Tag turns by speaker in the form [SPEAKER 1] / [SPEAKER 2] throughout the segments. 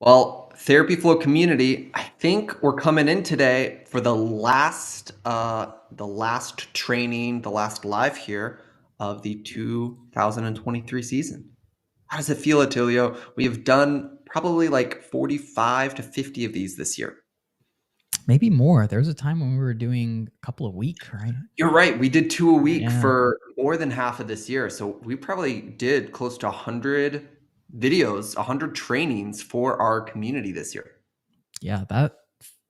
[SPEAKER 1] Well, Therapy Flow community, I think we're coming in today for the last training, the last live here of the 2023 season. How does it feel, Attilio? We have done probably like 45 to 50 of these this year.
[SPEAKER 2] Maybe more. There was a time when we were doing a couple a week, right?
[SPEAKER 1] You're right. We did two a week
[SPEAKER 2] Yeah.
[SPEAKER 1] for more than half of this year. So we probably did close to 100 videos, 100 trainings for our community this year.
[SPEAKER 2] Yeah, that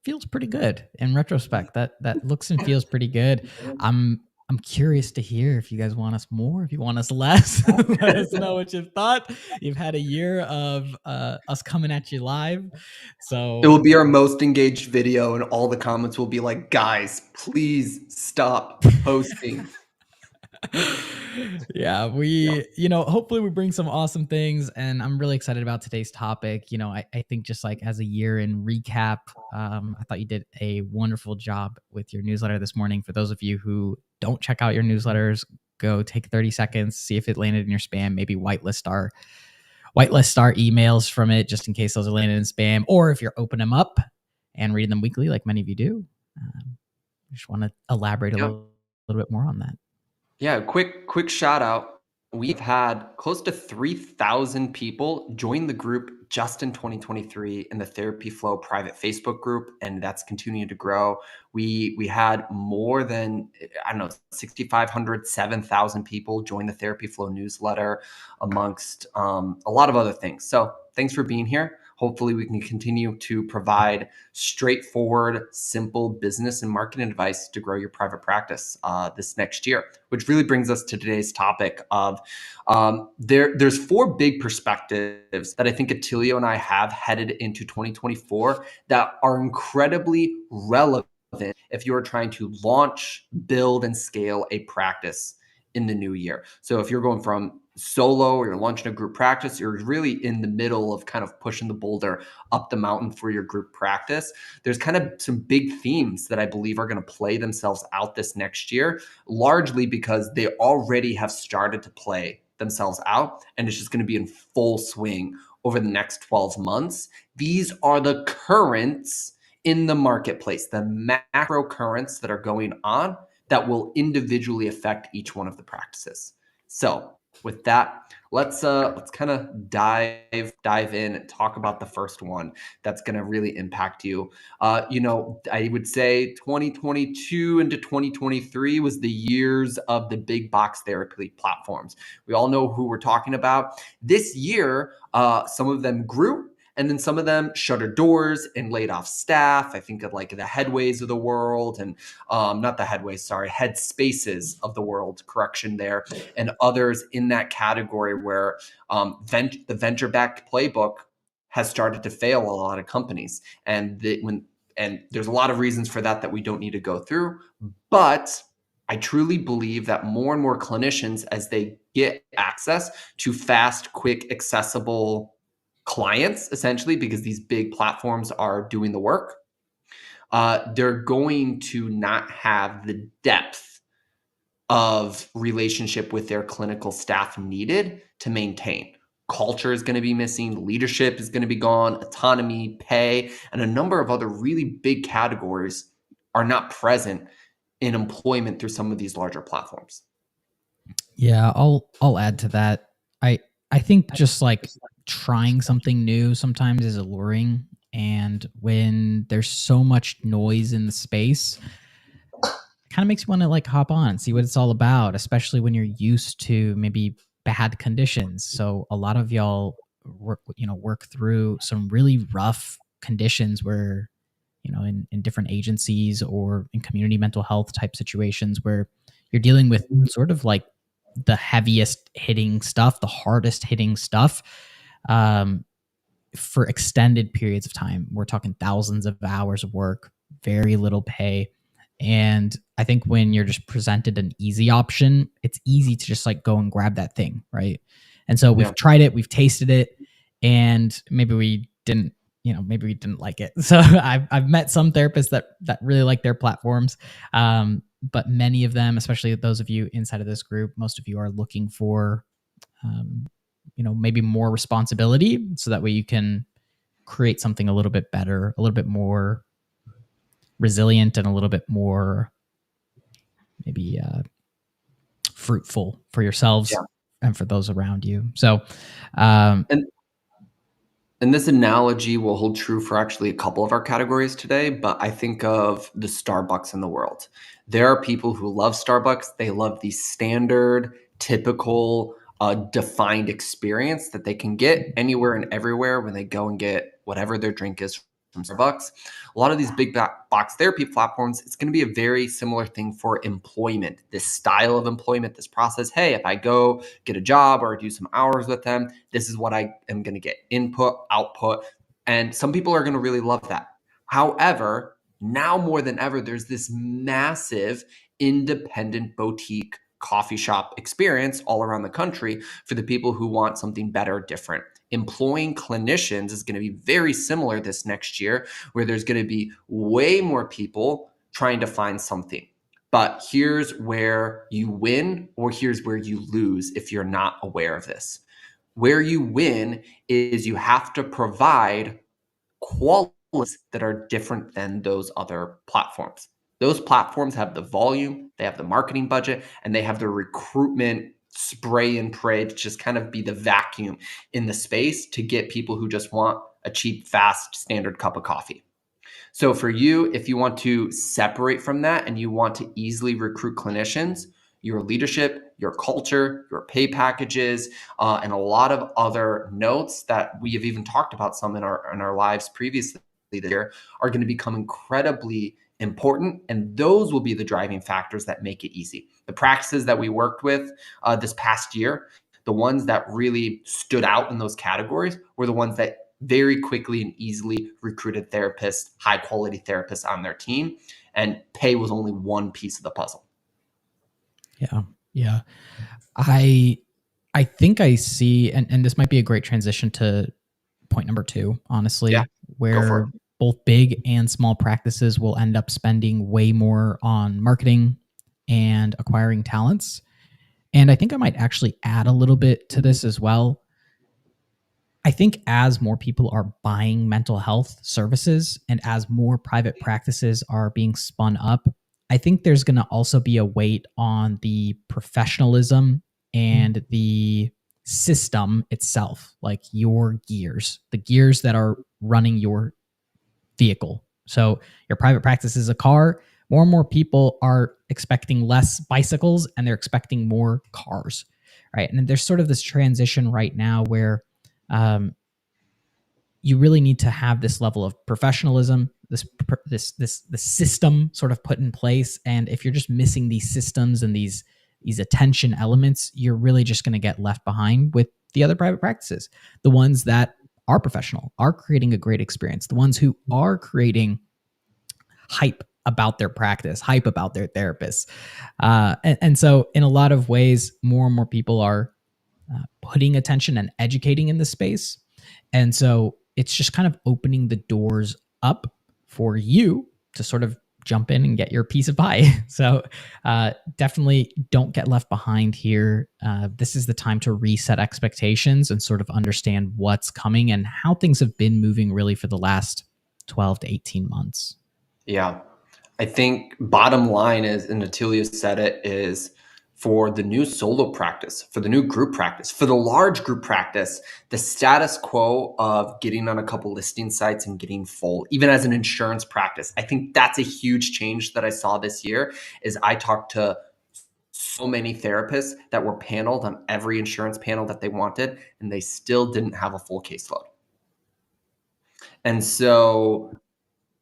[SPEAKER 2] feels pretty good in retrospect. That looks and feels pretty good. I'm I'm curious to hear if you guys want us more, if you want us less. Let us know what you've thought. You've had a year of us coming at you live.
[SPEAKER 1] It
[SPEAKER 2] So
[SPEAKER 1] will be our most engaged video, and all the comments will be like, "Guys, please stop posting."
[SPEAKER 2] yeah,
[SPEAKER 1] Yeah.
[SPEAKER 2] hopefully we bring some awesome things, and I'm really excited about today's topic. I think just like as a year in recap, I thought you did a wonderful job with your newsletter this morning. For those of you who don't check out your newsletters, go take 30 seconds, see if it landed in your spam, maybe whitelist our emails from it just in case those are landed in spam, or if you're opening them up and reading them weekly like many of you do. I just want to elaborate a
[SPEAKER 1] Yeah.
[SPEAKER 2] little bit more on that.
[SPEAKER 1] Yeah, quick shout out. We've had close to 3,000 people join the group just in 2023 in the Therapy Flow private Facebook group, and that's continuing to grow. We had more than, I don't know, 6,500, 7,000 people join the Therapy Flow newsletter, amongst a lot of other things. So thanks for being here. Hopefully, we can continue to provide straightforward, simple business and marketing advice to grow your private practice this next year. Which really brings us to today's topic of there's four big perspectives that I think Attilio and I have headed into 2024 that are incredibly relevant if you are trying to launch, build, and scale a practice in the new year. So if you're going from solo or you're launching a group practice, you're really in the middle of kind of pushing the boulder up the mountain for your group practice. There's kind of some big themes that I believe are going to play themselves out this next year, largely because they already have started to play themselves out, and it's just going to be in full swing over the next 12 months. These are the currents in the marketplace, the macro currents that are going on that will individually affect each one of the practices. So with that, let's kind of dive in and talk about the first one that's going to really impact you. I would say 2022 into 2023 was the years of the big box therapy platforms. We all know who we're talking about. This year, some of them grew, and then some of them shuttered doors and laid off staff. I think of like the Headways of the world, and not the Headways, sorry, Head Spaces of the world, correction there, and others in that category where the venture-backed playbook has started to fail a lot of companies. And there's a lot of reasons for that we don't need to go through. But I truly believe that more and more clinicians, as they get access to fast, quick, accessible clients, essentially, because these big platforms are doing the work, they're going to not have the depth of relationship with their clinical staff needed to maintain. Culture is going to be missing, leadership is going to be gone, autonomy, pay, and a number of other really big categories are not present in employment through some of these larger platforms.
[SPEAKER 2] Yeah, I'll add to that. I think just like trying something new sometimes is alluring, and when there's so much noise in the space, it kind of makes you want to like hop on and see what it's all about, especially when you're used to maybe bad conditions. So a lot of y'all work through some really rough conditions where in different agencies or in community mental health type situations where you're dealing with sort of like the heaviest hitting stuff, the hardest hitting stuff, um, for extended periods of time. We're talking thousands of hours of work, very little pay. And I think when you're just presented an easy option, it's easy to just like go and grab that thing, right? And so
[SPEAKER 1] Yeah.
[SPEAKER 2] we've tried it, we've tasted it, and maybe we didn't, maybe we didn't like it. So I've met some therapists that really like their platforms, but many of them, especially those of you inside of this group, most of you are looking for, maybe more responsibility, so that way you can create something a little bit better, a little bit more resilient, and a little bit more maybe fruitful for yourselves
[SPEAKER 1] Yeah.
[SPEAKER 2] and for those around you. So, um,
[SPEAKER 1] And And this analogy will hold true for actually a couple of our categories today, but I think of the Starbucks in the world. There are people who love Starbucks. They love the standard, typical, defined experience that they can get anywhere and everywhere when they go and get whatever their drink is from Starbucks. A lot of these big box therapy platforms, it's going to be a very similar thing for employment, this style of employment, this process. Hey, if I go get a job or do some hours with them, this is what I am going to get: input, output. And some people are going to really love that. However, now more than ever, there's this massive independent boutique coffee shop experience all around the country for the people who want something better, different. Employing clinicians is going to be very similar this next year, where there's going to be way more people trying to find something. But here's where you win, or here's where you lose if you're not aware of this. Where you win is you have to provide qualities that are different than those other platforms. Those platforms have the volume, they have the marketing budget, and they have the recruitment spray and pray to just kind of be the vacuum in the space to get people who just want a cheap, fast, standard cup of coffee. So for you, if you want to separate from that and you want to easily recruit clinicians, your leadership, your culture, your pay packages, and a lot of other notes that we have even talked about some in our lives previously this year are going to become incredibly important, and those will be the driving factors that make it easy. The practices that we worked with this past year, the ones that really stood out in those categories were the ones that very quickly and easily recruited therapists, high quality therapists on their team, and pay was only one piece of the puzzle.
[SPEAKER 2] yeah, yeah. I think I see, and this might be a great transition to point number 2,
[SPEAKER 1] Yeah,
[SPEAKER 2] honestly,
[SPEAKER 1] go for it.
[SPEAKER 2] where both big and small practices will end up spending way more on marketing and acquiring talents. And I think I might actually add a little bit to this as well. I think as more people are buying mental health services and as more private practices are being spun up, I think there's going to also be a weight on the professionalism and the system itself, like your gears, the gears that are running your vehicle. So your private practice is a car. More and more people are expecting less bicycles and they're expecting more cars, right? And there's sort of this transition right now where um, you really need to have this level of professionalism, this system sort of put in place. And if you're just missing these systems and these attention elements, you're really just going to get left behind with the other private practices, the ones that are professional, are creating a great experience, the ones who are creating hype about their practice, hype about their therapists. And so, in a lot of ways, more and more people are putting attention and educating in the space. And so, it's just kind of opening the doors up for you to sort of jump in and get your piece of pie. So, definitely don't get left behind here. This is the time to reset expectations and sort of understand what's coming and how things have been moving really for the last 12 to 18 months.
[SPEAKER 1] Yeah. I think bottom line is, and Attilio said it, is for the new solo practice, for the new group practice, for the large group practice, the status quo of getting on a couple listing sites and getting full, even as an insurance practice. I think that's a huge change that I saw this year. Is I talked to so many therapists that were paneled on every insurance panel that they wanted, and they still didn't have a full caseload. And so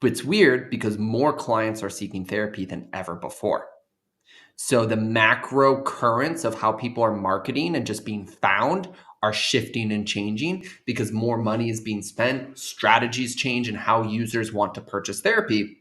[SPEAKER 1] it's weird because more clients are seeking therapy than ever before. So the macro currents of how people are marketing and just being found are shifting and changing because more money is being spent. Strategies change, and how users want to purchase therapy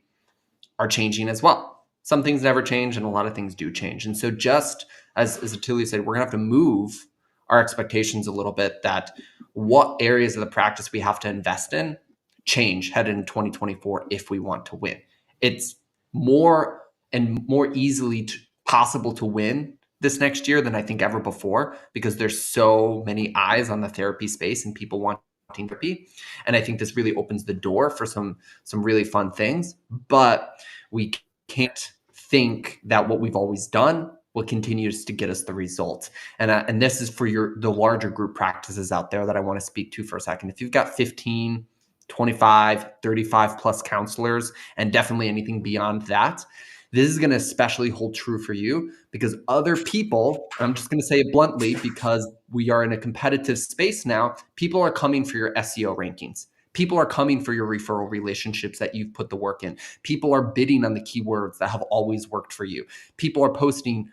[SPEAKER 1] are changing as well. Some things never change, and a lot of things do change. And so, just as Attilio said, we're going to have to move our expectations a little bit that what areas of the practice we have to invest in change headed in 2024 if we want to win. It's more and more easily possible to win this next year than I think ever before because there's so many eyes on the therapy space and people want therapy. And I think this really opens the door for some really fun things. But we can't think that what we've always done will continue to get us the results. And this is for the larger group practices out there that I want to speak to for a second. If you've got 15, 25, 35 plus counselors, and definitely anything beyond that, this is going to especially hold true for you because other people, I'm just going to say it bluntly, because we are in a competitive space now, people are coming for your SEO rankings. People are coming for your referral relationships that you've put the work in. People are bidding on the keywords that have always worked for you. People are posting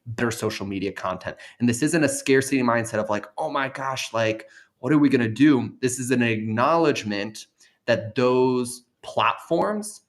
[SPEAKER 1] better social media content. And this isn't a scarcity mindset of like, oh my gosh, like, what are we going to do? This is an acknowledgement that those platforms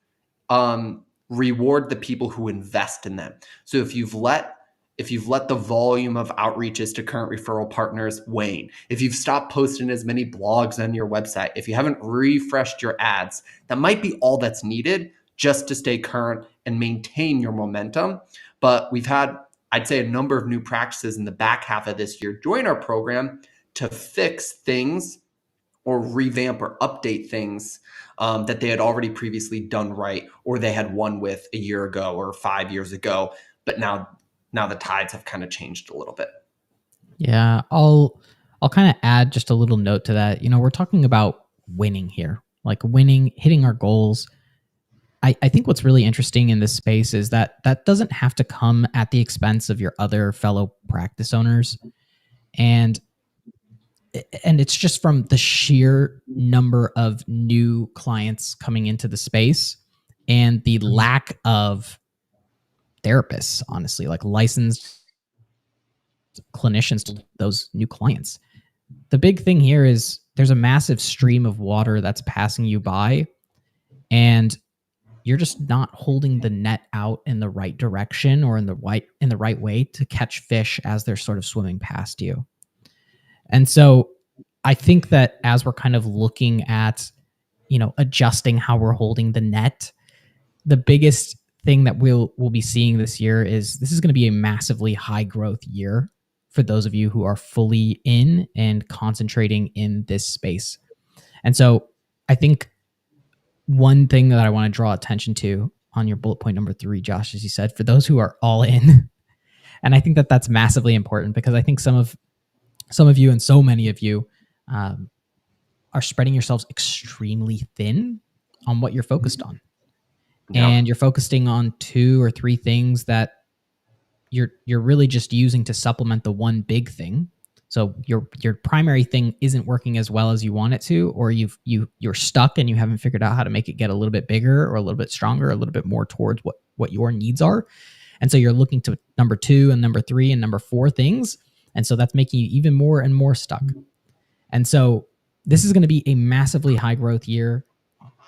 [SPEAKER 1] reward the people who invest in them. So if you've let the volume of outreaches to current referral partners wane, if you've stopped posting as many blogs on your website, if you haven't refreshed your ads, that might be all that's needed just to stay current and maintain your momentum. But we've had, I'd say, a number of new practices in the back half of this year join our program to fix things or revamp or update things that they had already previously done right, or they had won with a year ago or 5 years ago. But now the tides have kind of changed a little bit.
[SPEAKER 2] Yeah, I'll kind of add just a little note to that. We're talking about winning here, like winning, hitting our goals. I think what's really interesting in this space is that doesn't have to come at the expense of your other fellow practice owners. And it's just from the sheer number of new clients coming into the space and the lack of therapists, honestly, like licensed clinicians to those new clients. The big thing here is there's a massive stream of water that's passing you by, and you're just not holding the net out in the right direction or in the right way to catch fish as they're sort of swimming past you. And so I think that as we're kind of looking at, adjusting how we're holding the net, the biggest thing that we'll be seeing this year is this is going to be a massively high growth year for those of you who are fully in and concentrating in this space. And so I think one thing that I want to draw attention to on your bullet point number 3, Josh, as you said, for those who are all in, and I think that that's massively important because I think some of you and so many of you are spreading yourselves extremely thin on what you're focused on. Yeah. And you're focusing on 2 or 3 things that you're really just using to supplement the one big thing. So your primary thing isn't working as well as you want it to, or you're stuck and you haven't figured out how to make it get a little bit bigger or a little bit stronger, a little bit more towards what your needs are. And so you're looking to number 2 and number 3 and number 4 things. And so that's making you even more and more stuck. And so this is going to be a massively high growth year.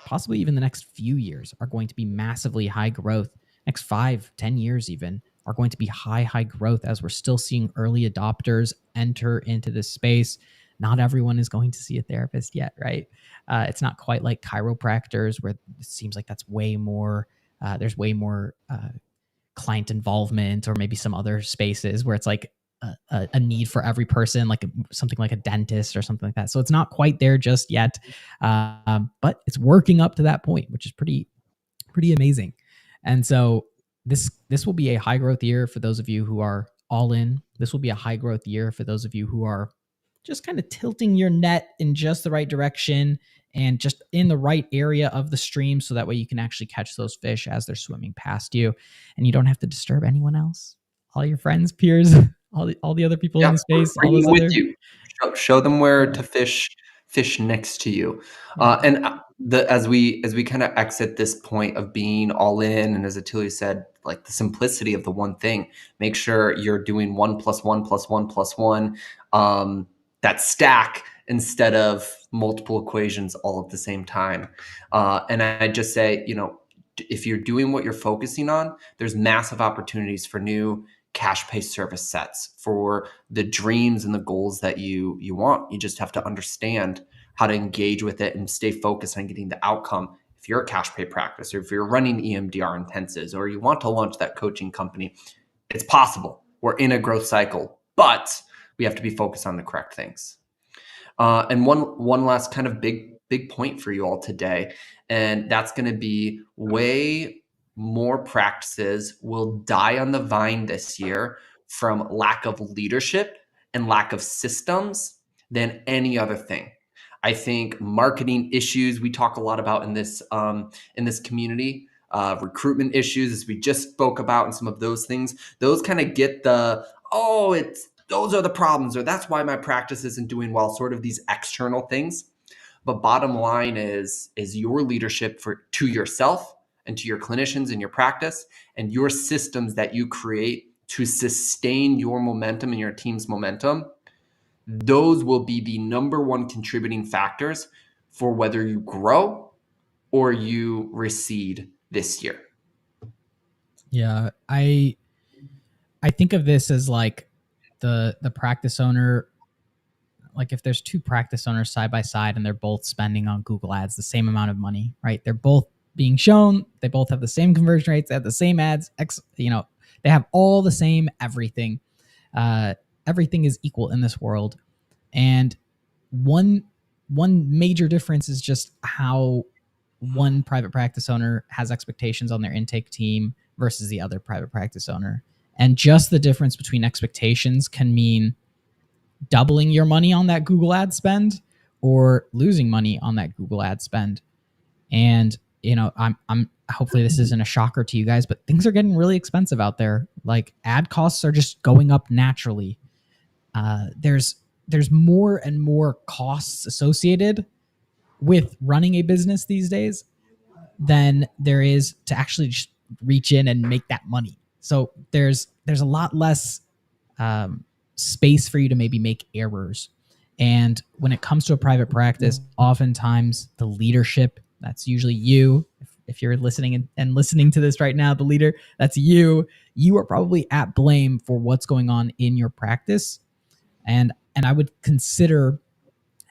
[SPEAKER 2] Possibly even the next few years are going to be massively high growth. Next 5, 10 years even are going to be high growth as we're still seeing early adopters enter into this space. Not everyone is going to see a therapist yet, right? It's not quite like chiropractors where it seems like that's way more, there's way more client involvement, or maybe some other spaces where it's like a need for every person, like something like a dentist or something like that. So it's not quite there just yet, but it's working up to that point, which is pretty amazing. And so this will be a high growth year for those of you who are all in. This will be a high growth year for those of you who are just kind of tilting your net in just the right direction and just in the right area of the stream, so that way you can actually catch those fish as they're swimming past you, and you don't have to disturb anyone else, all your friends, peers, all the other people in the space, all those
[SPEAKER 1] with
[SPEAKER 2] other.
[SPEAKER 1] you. Show them where to fish next to you. And as we kind of exit this point of being all in, and as Attilio said, like the simplicity of the one thing, make sure you're doing 1 + 1 + 1 + 1, that stack, instead of multiple equations all at the same time. And I just say, if you're doing what you're focusing on, there's massive opportunities for new cash pay service sets for the dreams and the goals that you want. You just have to understand how to engage with it and stay focused on getting the outcome. If you're a cash pay practice, or if you're running EMDR intensives, or you want to launch that coaching company, it's possible. We're in a growth cycle, but we have to be focused on the correct things. And one last kind of big point for you all today, and that's going to be way more practices will die on the vine this year from lack of leadership and lack of systems than any other thing. I think marketing issues we talk a lot about in this community, recruitment issues, as we just spoke about, and some of those things. Those kind of get the it's those are the problems, or that's why my practice isn't doing well. Sort of these external things. But bottom line is your leadership to yourself and to your clinicians in your practice, and your systems that you create to sustain your momentum and your team's momentum. Those will be the number one contributing factors for whether you grow or you recede this year.
[SPEAKER 2] Yeah, I think of this as like the practice owner. Like if there's two practice owners side by side and they're both spending on Google ads the same amount of money, right? They're both being shown, they both have the same conversion rates, they have the same ads, they have all the same everything. Everything is equal in this world. And one major difference is just how one private practice owner has expectations on their intake team versus the other private practice owner. And just the difference between expectations can mean doubling your money on that Google ad spend or losing money on that Google ad spend. And I'm hopefully this isn't a shocker to you guys, but things are getting really expensive out there. Like ad costs are just going up naturally. There's more and more costs associated with running a business these days than there is to actually just reach in and make that money. So there's a lot less space for you to maybe make errors. And when it comes to a private practice, oftentimes the leadership, that's usually you. If you're listening and listening to this right now, the leader, that's you. You are probably at blame for what's going on in your practice. And I would consider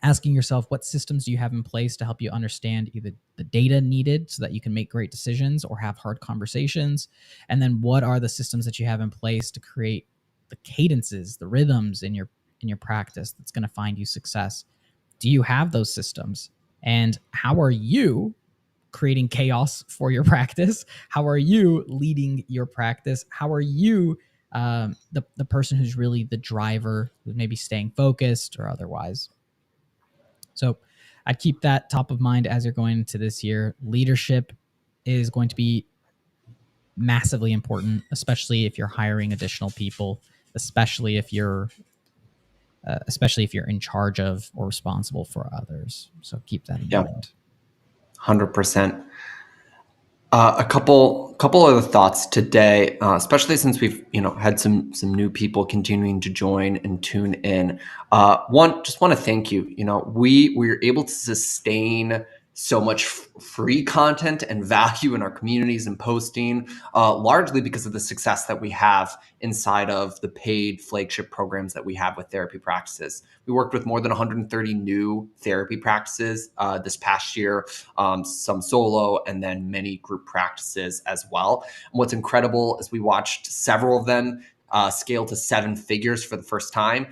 [SPEAKER 2] asking yourself, what systems do you have in place to help you understand either the data needed so that you can make great decisions or have hard conversations? And then what are the systems that you have in place to create the cadences, the rhythms in your practice that's going to find you success? Do you have those systems? And how are you creating chaos for your practice? How are you leading your practice? How are you the person who's really the driver, who's maybe staying focused or otherwise? So I'd keep that top of mind as you're going into this year. Leadership is going to be massively important, especially if you're hiring additional people, especially if you're in charge of or responsible for others. So keep that in mind.
[SPEAKER 1] 100%. A couple other thoughts today, especially since we've had some new people continuing to join and tune in. One, just want to thank you. We were able to sustain so much free content and value in our communities and posting, largely because of the success that we have inside of the paid flagship programs that we have with therapy practices. We worked with more than 130 new therapy practices this past year, some solo, and then many group practices as well. And what's incredible is we watched several of them scale to 7 figures for the first time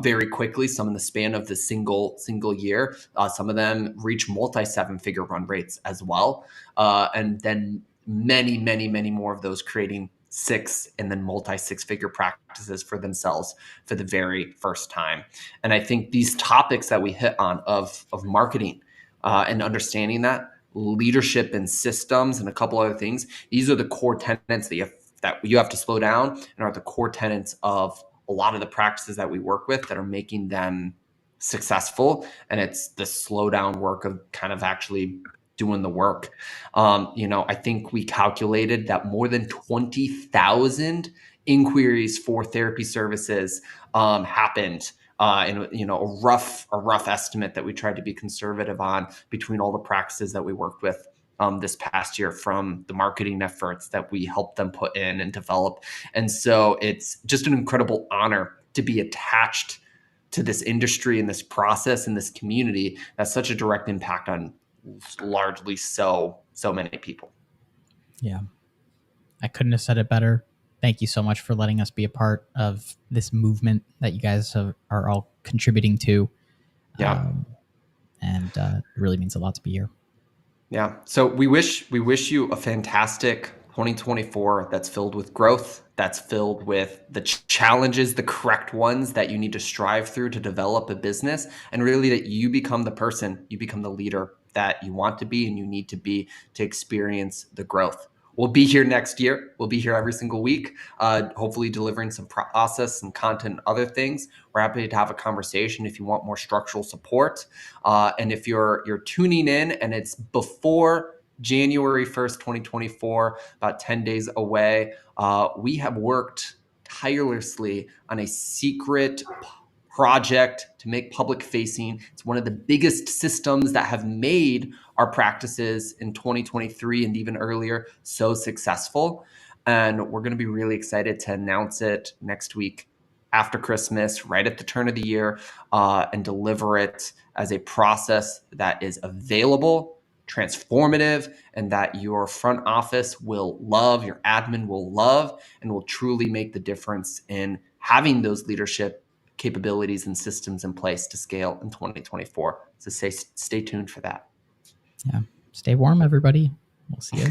[SPEAKER 1] very quickly, some in the span of the single year. Some of them reach multi 7-figure run rates as well. And then many more of those creating 6 and then multi 6-figure practices for themselves for the very first time. And I think these topics that we hit on of marketing and understanding that leadership and systems and a couple other things, these are the core tenets that you have to slow down and are the core tenets of a lot of the practices that we work with that are making them successful. And it's the slow down work of kind of actually doing the work. I think we calculated that more than 20,000 inquiries for therapy services happened. And a rough estimate that we tried to be conservative on between all the practices that we worked with this past year, from the marketing efforts that we helped them put in and develop. And so it's just an incredible honor to be attached to this industry and this process and this community that's such a direct impact on largely so many people.
[SPEAKER 2] Yeah. I couldn't have said it better. Thank you so much for letting us be a part of this movement that you guys are all contributing to.
[SPEAKER 1] Yeah.
[SPEAKER 2] And it really means a lot to be here.
[SPEAKER 1] Yeah. So we wish you a fantastic 2024 that's filled with growth, that's filled with the challenges, the correct ones that you need to strive through to develop a business, and really that you become the person, you become the leader that you want to be and you need to be to experience the growth. We'll be here next year. We'll be here every single week, hopefully delivering some process and content and other things. We're happy to have a conversation if you want more structural support. And if you're tuning in and it's before January 1st, 2024, about 10 days away, we have worked tirelessly on a secret project to make public facing. It's one of the biggest systems that have made our practices in 2023 and even earlier so successful. And we're going to be really excited to announce it next week after Christmas, right at the turn of the year, and deliver it as a process that is available, transformative, and that your front office will love, your admin will love, and will truly make the difference in having those leadership capabilities and systems in place to scale in 2024. So stay tuned for that.
[SPEAKER 2] Yeah. Stay warm, everybody. We'll see you.